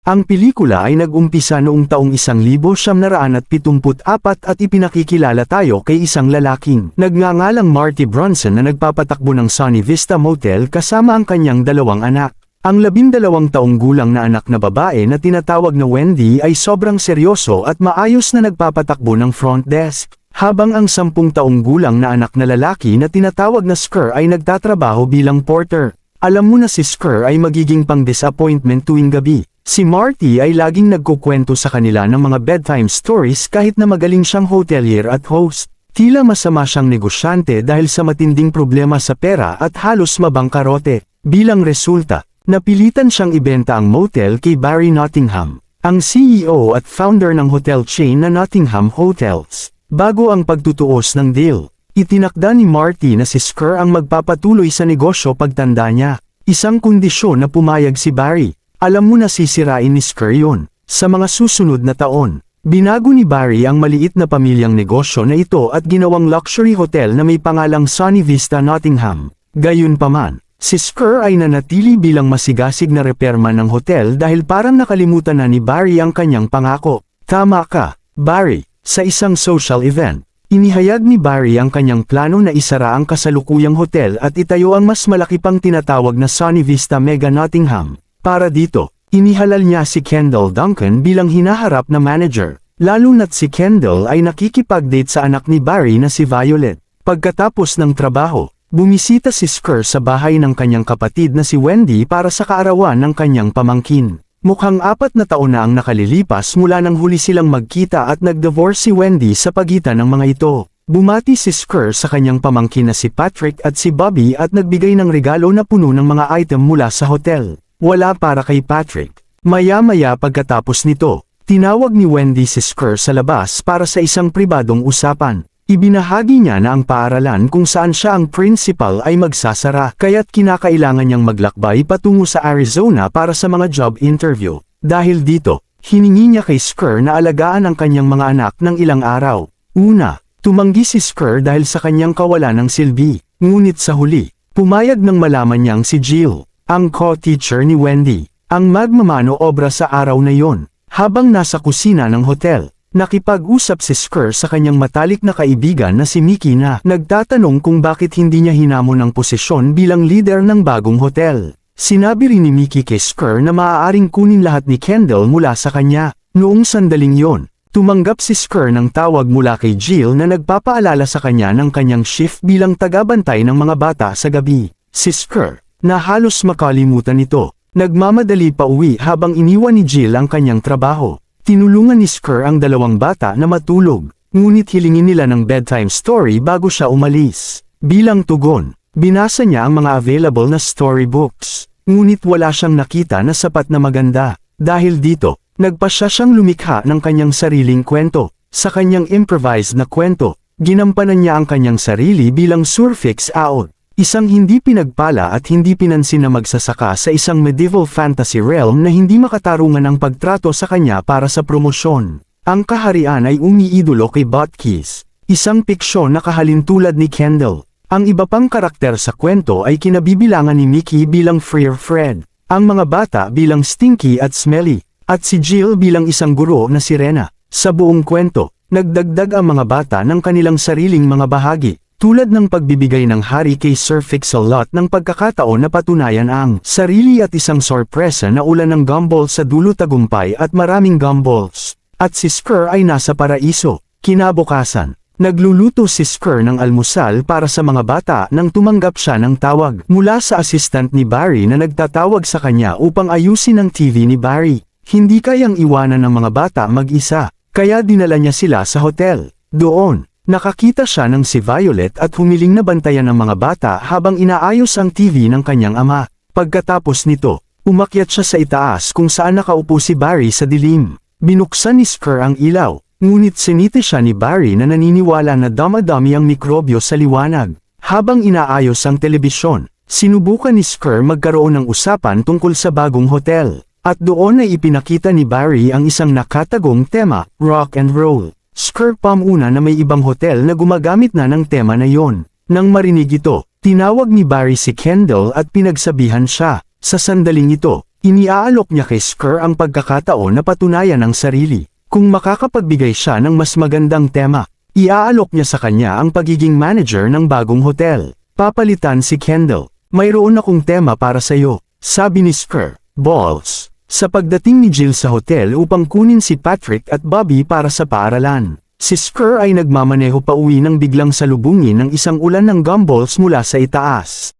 Ang pelikula ay nag-umpisa noong taong 1974 at ipinakikilala tayo kay isang lalaking nagngangalang Marty Bronson na nagpapatakbo ng Sunny Vista Motel kasama ang kanyang dalawang anak. Ang 12 taong gulang na anak na babae na tinatawag na Wendy ay sobrang seryoso at maayos na nagpapatakbo ng front desk, habang ang 10 taong gulang na anak na lalaki na tinatawag na Skur ay nagtatrabaho bilang porter. Alam mo na si Skur ay magiging pang-disappointment tuwing gabi. Si Marty ay laging nagkukwento sa kanila ng mga bedtime stories kahit na magaling siyang hotelier at host. Tila masama siyang negosyante dahil sa matinding problema sa pera at halos mabangkarote. Bilang resulta, napilitan siyang ibenta ang motel kay Barry Nottingham, ang CEO at founder ng hotel chain na Nottingham Hotels. Bago ang pagtutuos ng deal, itinakda ni Marty na si Skur ang magpapatuloy sa negosyo pagtanda niya. Isang kondisyon na pumayag si Barry. Alam mo na sisirain ni Skur yun. Sa mga susunod na taon, binago ni Barry ang maliit na pamilyang negosyo na ito at ginawang luxury hotel na may pangalang Sunny Vista Nottingham. Gayunpaman, si Skur ay nanatili bilang masigasig na repairman ng hotel dahil parang nakalimutan na ni Barry ang kanyang pangako. Tama ka, Barry. Sa isang social event, inihayag ni Barry ang kanyang plano na isara ang kasalukuyang hotel at itayo ang mas malaki pang tinatawag na Sunny Vista Mega Nottingham. Para dito, inihalal niya si Kendall Duncan bilang hinaharap na manager, lalo na't si Kendall ay nakikipag-date sa anak ni Barry na si Violet. Pagkatapos ng trabaho, bumisita si Skur sa bahay ng kanyang kapatid na si Wendy para sa kaarawan ng kanyang pamangkin. Mukhang 4 na taon na ang nakalilipas mula nang huli silang magkita at nag-divorce si Wendy sa pagitan ng mga ito. Bumati si Skur sa kanyang pamangkin na si Patrick at si Bobby at nagbigay ng regalo na puno ng mga item mula sa hotel. Wala para kay Patrick. Maya-maya pagkatapos nito, tinawag ni Wendy si Skur sa labas para sa isang pribadong usapan. Ibinahagi niya na ang paaralan kung saan siya ang principal ay magsasara, kaya't kinakailangan niyang maglakbay patungo sa Arizona para sa mga job interview. Dahil dito, hiningi niya kay Skur na alagaan ang kanyang mga anak ng ilang araw. Una, tumanggi si Skur dahil sa kanyang kawalan ng silbi. Ngunit sa huli, pumayag nang malaman niyang si Jill, ang co-teacher ni Wendy, ang magmamano-obra sa araw na yon. Habang nasa kusina ng hotel, nakipag-usap si Skur sa kanyang matalik na kaibigan na si Mickey na nagtatanong kung bakit hindi niya hinamon ang posisyon bilang leader ng bagong hotel. Sinabi rin ni Mickey kay Skur na maaaring kunin lahat ni Kendall mula sa kanya. Noong sandaling yon, tumanggap si Skur ng tawag mula kay Jill na nagpapaalala sa kanya ng kanyang shift bilang tagabantay ng mga bata sa gabi. Si Skur, na halos makalimutan ito, nagmamadali pa uwi habang iniwan ni Jill ang kanyang trabaho. Tinulungan ni Skur ang 2 bata na matulog, ngunit hilingin nila ng bedtime story bago siya umalis. Bilang tugon, binasa niya ang mga available na storybooks, ngunit wala siyang nakita na sapat na maganda. Dahil dito, nagpasya siyang lumikha ng kanyang sariling kwento. Sa kanyang improvised na kwento, ginampanan niya ang kanyang sarili bilang Surfix Out, isang hindi pinagpala at hindi pinansin na magsasaka sa isang medieval fantasy realm na hindi makatarungan ang pagtrato sa kanya para sa promosyon. Ang kaharian ay umiidolo kay Butkies, isang piksyon na kahalintulad ni Kendall. Ang iba pang karakter sa kwento ay kinabibilangan ni Mickey bilang Freer Fred, ang mga bata bilang Stinky at Smelly, at si Jill bilang isang guro na si Rena. Sa buong kwento, nagdagdag ang mga bata ng kanilang sariling mga bahagi, tulad ng pagbibigay ng hari kay Sir Fix-a-Lot ng pagkakataon na patunayan ang sarili at isang sorpresa na ulan ng gumball sa dulo tagumpay at maraming gumballs. At si Skur ay nasa paraiso. Kinabukasan, nagluluto si Skur ng almusal para sa mga bata nang tumanggap siya ng tawag mula sa assistant ni Barry na nagtatawag sa kanya upang ayusin ang TV ni Barry. Hindi kayang iwanan ng mga bata mag-isa, kaya dinala niya sila sa hotel. Doon, nakakita siya ng si Violet at humiling na bantayan ng mga bata habang inaayos ang TV ng kanyang ama. Pagkatapos nito, umakyat siya sa itaas kung saan nakaupo si Barry sa dilim. Binuksan ni Skur ang ilaw, ngunit sinite siya ni Barry na naniniwala na dama-dami ang mikrobyo sa liwanag. Habang inaayos ang telebisyon, sinubukan ni Skur magkaroon ng usapan tungkol sa bagong hotel. At doon ay ipinakita ni Barry ang isang nakatagong tema, rock and roll. Skur pamuna na may ibang hotel na gumagamit na ng tema na yon. Nang marinig ito, tinawag ni Barry si Kendall at pinagsabihan siya. Sa sandaling ito, Iniaalok niya kay Skrr ang pagkakataon na patunayan ang sarili. Kung makakapagbigay siya ng mas magandang tema, iaalok niya sa kanya ang pagiging manager ng bagong hotel. Papalitan si Kendall. Mayroon akong tema para sa'yo, sabi ni Skrr. Balls. Sa pagdating ni Jill sa hotel upang kunin si Patrick at Bobby para sa paaralan, si Skrr ay nagmamaneho pa uwi nang biglang salubungin ng isang ulan ng gumballs mula sa itaas.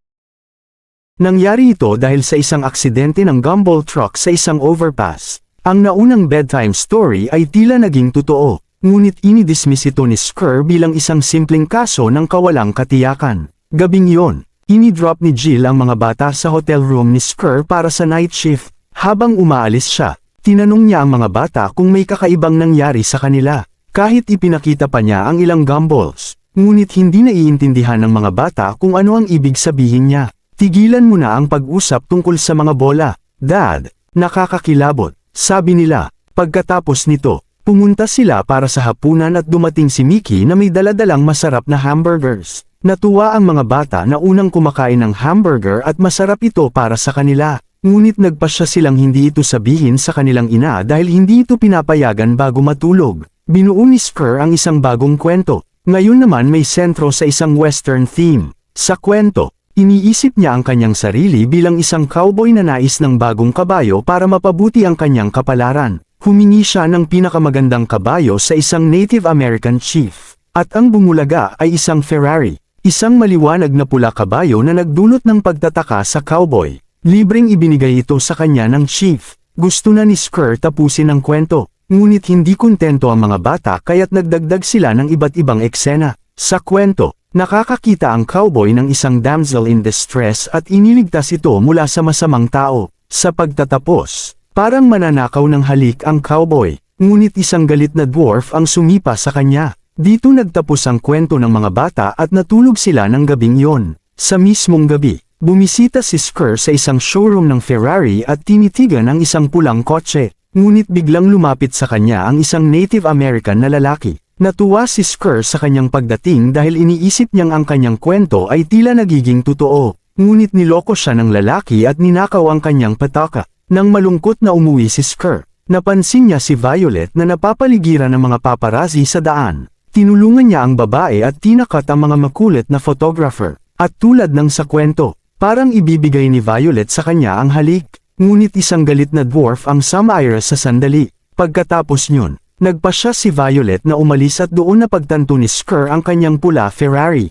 Nangyari ito dahil sa isang aksidente ng gumball truck sa isang overpass. Ang naunang bedtime story ay tila naging totoo, ngunit inidismiss ito ni Skrr bilang isang simpleng kaso ng kawalang katiyakan. Gabing yon, inidrop ni Jill ang mga bata sa hotel room ni Skrr para sa night shift. Habang umaalis siya, tinanong niya ang mga bata kung may kakaibang nangyari sa kanila. Kahit ipinakita pa niya ang ilang gumballs, ngunit hindi naiintindihan ng mga bata kung ano ang ibig sabihin niya. Tigilan mo na ang pag-usap tungkol sa mga bola, Dad. Nakakakilabot, sabi nila. Pagkatapos nito, pumunta sila para sa hapunan at dumating si Mickey na may daladalang masarap na hamburgers. Natuwa ang mga bata na unang kumakain ng hamburger at masarap ito para sa kanila. Ngunit nagpasya silang hindi ito sabihin sa kanilang ina dahil hindi ito pinapayagan bago matulog. Binuo ni Skrr ang isang bagong kwento. Ngayon naman may sentro sa isang western theme. Sa kwento, iniisip niya ang kanyang sarili bilang isang cowboy na nais ng bagong kabayo para mapabuti ang kanyang kapalaran. Humingi siya ng pinakamagandang kabayo sa isang Native American chief. At ang bumulaga ay isang Ferrari. Isang maliwanag na pula kabayo na nagdulot ng pagtataka sa cowboy. Libreng ibinigay ito sa kanya ng chief. Gusto na ni Skrr tapusin ang kwento. Ngunit hindi kontento ang mga bata kaya't nagdagdag sila ng iba't ibang eksena. Sa kwento, nakakakita ang cowboy ng isang damsel in distress at iniligtas ito mula sa masamang tao. Sa pagtatapos, parang mananakaw ng halik ang cowboy, ngunit isang galit na dwarf ang sumipa sa kanya. Dito nagtapos ang kwento ng mga bata at natulog sila ng gabing yon. Sa mismong gabi, bumisita si Skrr sa isang showroom ng Ferrari at tinitigan ang isang pulang kotse. Ngunit biglang lumapit sa kanya ang isang Native American na lalaki. Natuwa si Skrr sa kanyang pagdating dahil iniisip niyang ang kanyang kwento ay tila nagiging totoo. Ngunit niloko siya ng lalaki at ninakaw ang kanyang pataka. Nang malungkot na umuwi si Skrr, napansin niya si Violet na napapaligiran ng mga paparazzi sa daan. Tinulungan niya ang babae at tinakat ang mga makulit na photographer. At tulad ng sa kwento, parang ibibigay ni Violet sa kanya ang halik. Ngunit isang galit na dwarf ang sumira sa sandali. Pagkatapos nyon, nagpasya si Violet na umalis at doon na pagtanto ni Skrr ang kanyang pula Ferrari.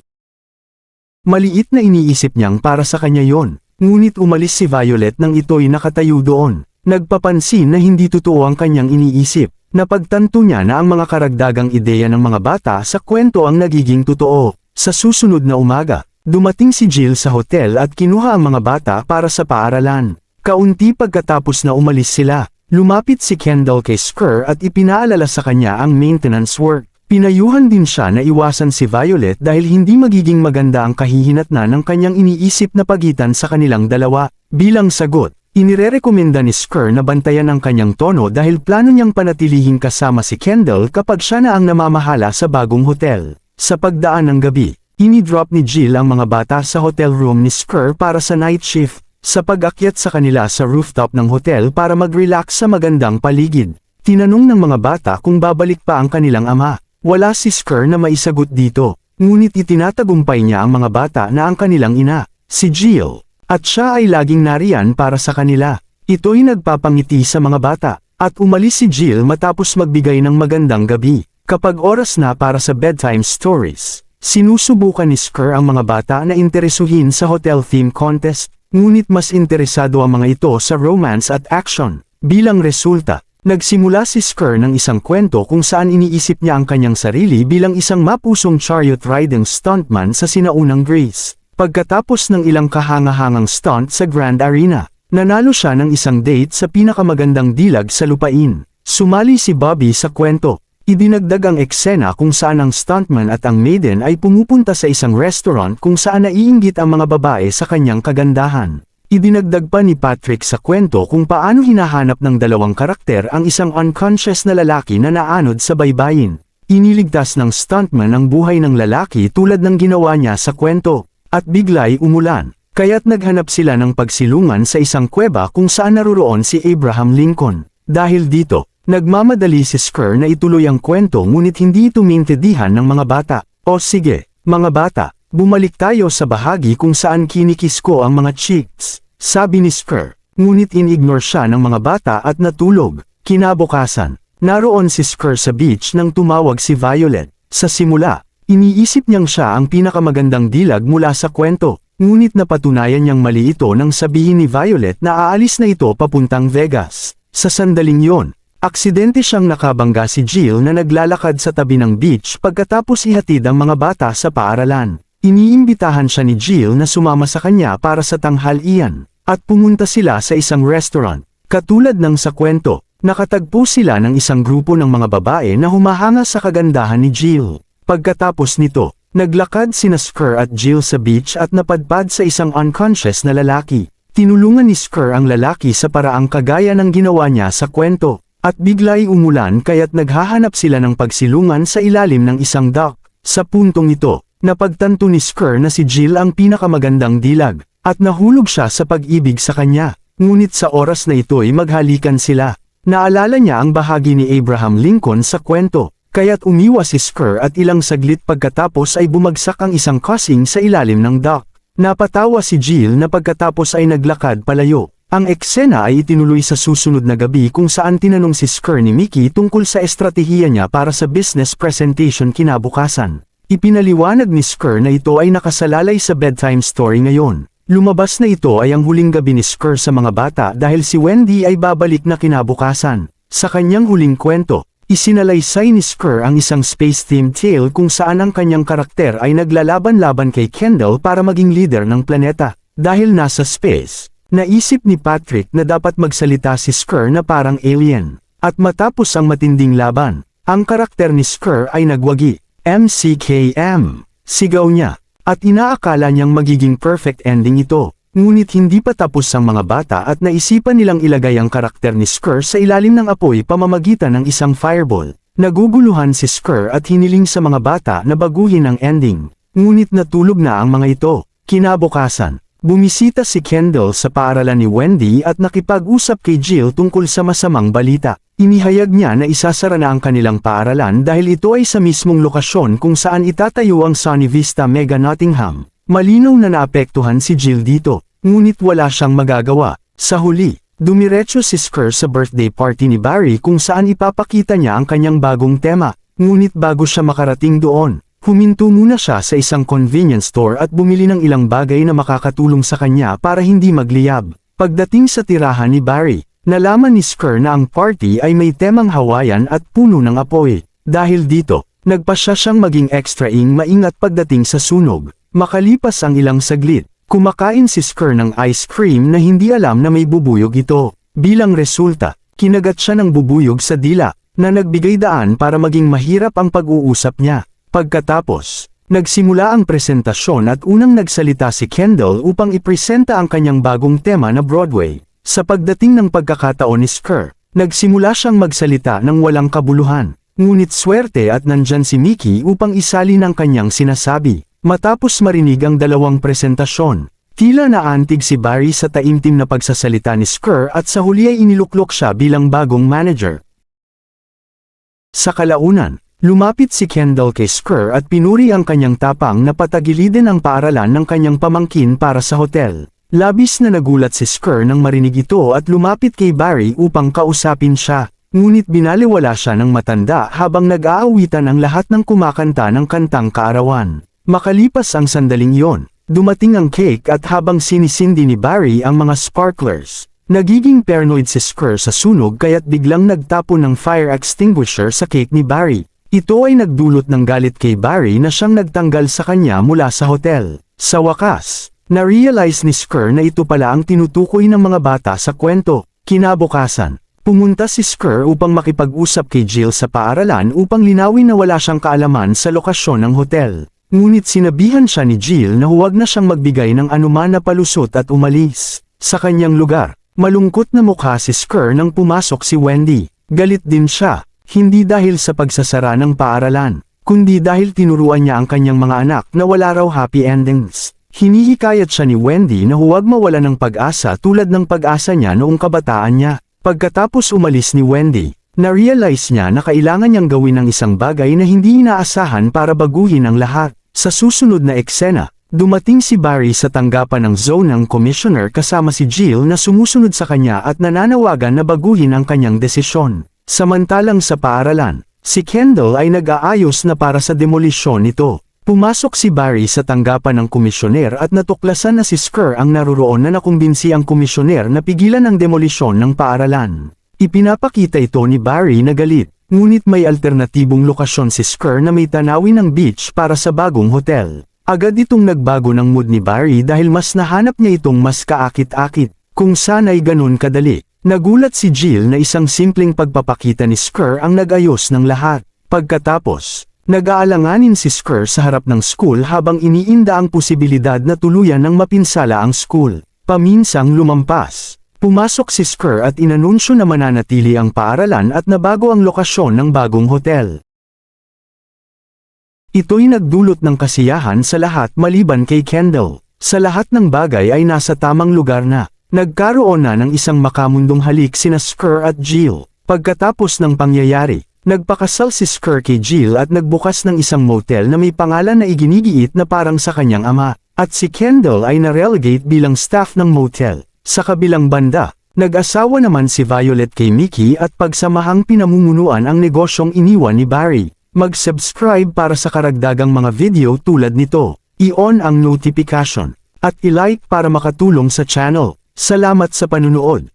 Maliit na iniisip niyang para sa kanya yon. Ngunit umalis si Violet nang ito'y nakatayo doon. Nagpapansin na hindi totoo ang kanyang iniisip. Napagtanto niya na ang mga karagdagang ideya ng mga bata sa kwento ang nagiging totoo. Sa susunod na umaga, dumating si Jill sa hotel at kinuha ang mga bata para sa paaralan. Kaunti pagkatapos na umalis sila, lumapit si Kendall kay Skrr at ipinaalala sa kanya ang maintenance work. Pinayuhan din siya na iwasan si Violet dahil hindi magiging maganda ang kahihinatnan ng kanyang iniisip na pagitan sa kanilang dalawa. Bilang sagot, inirerekomenda ni Skrr na bantayan ang kanyang tono dahil plano niyang panatilihing kasama si Kendall kapag siya na ang namamahala sa bagong hotel. Sa pagdaan ng gabi, inidrop ni Jill ang mga bata sa hotel room ni Skrr para sa night shift. Sa pag-akyat sa kanila sa rooftop ng hotel para mag-relax sa magandang paligid, tinanong ng mga bata kung babalik pa ang kanilang ama. Wala si Skrr na maisagot dito, ngunit itinatagumpay niya ang mga bata na ang kanilang ina, si Jill, at siya ay laging nariyan para sa kanila. Ito'y nagpapangiti sa mga bata, at umalis si Jill matapos magbigay ng magandang gabi. Kapag oras na para sa bedtime stories, sinusubukan ni Skrr ang mga bata na interesuhin sa hotel theme contest. Ngunit mas interesado ang mga ito sa romance at action. Bilang resulta, nagsimula si Skrr ng isang kwento kung saan iniisip niya ang kanyang sarili bilang isang mapusong chariot riding stuntman sa sinaunang Greece. Pagkatapos ng ilang kahangahangang stunt sa Grand Arena, nanalo siya ng isang date sa pinakamagandang dilag sa lupain. Sumali si Bobby sa kwento. Idinagdag ang eksena kung saan ang stuntman at ang maiden ay pumupunta sa isang restaurant kung saan naiinggit ang mga babae sa kanyang kagandahan. Idinagdag pa ni Patrick sa kwento kung paano hinahanap ng dalawang karakter ang isang unconscious na lalaki na naanod sa baybayin. Iniligtas ng stuntman ang buhay ng lalaki tulad ng ginawa niya sa kwento. At bigla'y umulan. Kaya't naghanap sila ng pagsilungan sa isang kuweba kung saan naroroon si Abraham Lincoln. Dahil dito, nagmamadali si Skrr na ituloy ang kwento ngunit hindi ito maintindihan ng mga bata. O sige, mga bata, bumalik tayo sa bahagi kung saan kinikis ko ang mga chicks, sabi ni Skrr. Ngunit in-ignore siya ng mga bata at natulog. Kinabukasan, naroon si Skrr sa beach nang tumawag si Violet. Sa simula, iniisip niyang siya ang pinakamagandang dilag mula sa kwento, ngunit napatunayan niyang mali ito nang sabihin ni Violet na aalis na ito papuntang Vegas. Sa sandaling yon, aksidente siyang nakabangga si Jill na naglalakad sa tabi ng beach pagkatapos ihatid ang mga bata sa paaralan. Iniimbitahan siya ni Jill na sumama sa kanya para sa tanghalian, at pumunta sila sa isang restaurant. Katulad ng sa kwento, nakatagpo sila ng isang grupo ng mga babae na humahanga sa kagandahan ni Jill. Pagkatapos nito, naglakad sina Skrr at Jill sa beach at napadpad sa isang unconscious na lalaki. Tinulungan ni Skrr ang lalaki sa paraang kagaya ng ginawa niya sa kwento, at bigla'y umulan kaya't naghahanap sila ng pagsilungan sa ilalim ng isang dock. Sa puntong ito, napagtanto ni Skrr na si Jill ang pinakamagandang dilag, at nahulog siya sa pag-ibig sa kanya. Ngunit sa oras na ito'y maghalikan sila. Naalala niya ang bahagi ni Abraham Lincoln sa kwento, kaya't umiwas si Skrr at ilang saglit pagkatapos ay bumagsak ang isang crossing sa ilalim ng dock. Napatawa si Jill na pagkatapos ay naglakad palayo. Ang eksena ay itinuloy sa susunod na gabi kung saan tinanong si Skrr ni Mickey tungkol sa estratehiya niya para sa business presentation kinabukasan. Ipinaliwanag ni Skrr na ito ay nakasalalay sa bedtime story ngayon. Lumabas na ito ay ang huling gabi ni Skrr sa mga bata dahil si Wendy ay babalik na kinabukasan. Sa kanyang huling kwento, isinalaysay ni Skrr ang isang space-themed tale kung saan ang kanyang karakter ay naglalaban-laban kay Kendall para maging leader ng planeta. Dahil nasa space, naisip ni Patrick na dapat magsalita si Skrr na parang alien. At matapos ang matinding laban, ang karakter ni Skrr ay nagwagi. MCKM, sigaw niya. At inaakala niyang magiging perfect ending ito. Ngunit hindi pa tapos ang mga bata at naisipan nilang ilagay ang karakter ni Skrr sa ilalim ng apoy pamamagitan ng isang fireball. Naguguluhan si Skrr at hiniling sa mga bata na baguhin ang ending. Ngunit natulog na ang mga ito. Kinabukasan, bumisita si Kendall sa paaralan ni Wendy at nakipag-usap kay Jill tungkol sa masamang balita. Inihayag niya na isasara na ang kanilang paaralan dahil ito ay sa mismong lokasyon kung saan itatayo ang Sunny Vista Mega Nottingham. Malinaw na naapektuhan si Jill dito, ngunit wala siyang magagawa. Sa huli, dumiretso si Skrr sa birthday party ni Barry kung saan ipapakita niya ang kanyang bagong tema. Ngunit bago siya makarating doon, huminto muna siya sa isang convenience store at bumili ng ilang bagay na makakatulong sa kanya para hindi magliyab. Pagdating sa tirahan ni Barry, nalaman ni Skrr na ang party ay may temang Hawaiian at puno ng apoy. Dahil dito, nagpasya siyang maging extraing maingat pagdating sa sunog. Makalipas ang ilang saglit, kumakain si Skrr ng ice cream na hindi alam na may bubuyog ito. Bilang resulta, kinagat siya ng bubuyog sa dila, na nagbigay daan para maging mahirap ang pag-uusap niya. Pagkatapos, nagsimula ang presentasyon at unang nagsalita si Kendall upang ipresenta ang kanyang bagong tema na Broadway. Sa pagdating ng pagkakataon ni Skrr, nagsimula siyang magsalita ng walang kabuluhan. Ngunit swerte at nandyan si Mickey upang isali ng kanyang sinasabi. Matapos marinig ang dalawang presentasyon, tila naantig si Barry sa taimtim na pagsasalita ni Skrr at sa huli ay iniluklok siya bilang bagong manager. Sa kalaunan, lumapit si Kendall kay Skrr at pinuri ang kanyang tapang na patagilidin ang paaralan ng kanyang pamangkin para sa hotel. Labis na nagulat si Skrr nang marinig ito at lumapit kay Barry upang kausapin siya. Ngunit binaliwala siya ng matanda habang nag-aawitan ang lahat ng kumakanta ng kantang kaarawan. Makalipas ang sandaling iyon, dumating ang cake at habang sinisindi ni Barry ang mga sparklers, nagiging paranoid si Skrr sa sunog kaya't biglang nagtapon ng fire extinguisher sa cake ni Barry. Ito ay nagdulot ng galit kay Barry na siyang nagtanggal sa kanya mula sa hotel. Sa wakas, na-realize ni Skrr na ito pala ang tinutukoy ng mga bata sa kwento. Kinabukasan, pumunta si Skrr upang makipag-usap kay Jill sa paaralan upang linawin na wala siyang kaalaman sa lokasyon ng hotel. Ngunit sinabihan siya ni Jill na huwag na siyang magbigay ng anuman na palusot at umalis. Sa kanyang lugar, malungkot na mukha si Skrr nang pumasok si Wendy. Galit din siya, hindi dahil sa pagsasara ng paaralan, kundi dahil tinuruan niya ang kanyang mga anak na wala raw happy endings. Hinihikayat siya ni Wendy na huwag mawala ng pag-asa tulad ng pag-asa niya noong kabataan niya. Pagkatapos umalis ni Wendy, na-realize niya na kailangan niyang gawin ang isang bagay na hindi inaasahan para baguhin ang lahat. Sa susunod na eksena, dumating si Barry sa tanggapan ng zone ng commissioner kasama si Jill na sumusunod sa kanya at nananawagan na baguhin ang kanyang desisyon. Samantalang sa paaralan, si Kendall ay nag-aayos na para sa demolisyon nito. Pumasok si Barry sa tanggapan ng komisyoner at natuklasan na si Skur ang naruroon na nakumbinsi ang komisyoner na pigilan ang demolisyon ng paaralan. Ipinapakita ito ni Barry na galit, ngunit may alternatibong lokasyon si Skur na may tanawin ng beach para sa bagong hotel. Agad itong nagbago ng mood ni Barry dahil mas nahanap niya itong mas kaakit-akit. Kung sana'y ganun kadali, nagulat si Jill na isang simpleng pagpapakita ni Skur ang nag-ayos ng lahat. Pagkatapos, nag-aalanganin si Skur sa harap ng school habang iniinda ang posibilidad na tuluyan ng mapinsala ang school. Paminsang lumampas. Pumasok si Skur at inanunsyo na mananatili ang paaralan at nabago ang lokasyon ng bagong hotel. Ito'y nagdulot ng kasiyahan sa lahat maliban kay Kendall. Sa lahat ng bagay ay nasa tamang lugar na. Nagkaroon na ng isang makamundong halik sina Skur at Jill. Pagkatapos ng pangyayari, nagpakasal si Skur kay Jill at nagbukas ng isang motel na may pangalan na iginigiit na parang sa kanyang ama. At si Kendall ay na-relegate bilang staff ng motel. Sa kabilang banda, nag-asawa naman si Violet kay Mickey at pagsamahang pinamumunuan ang negosyong iniwan ni Barry. Mag-subscribe para sa karagdagang mga video tulad nito. I-on ang notification. At i-like para makatulong sa channel. Salamat sa panunood.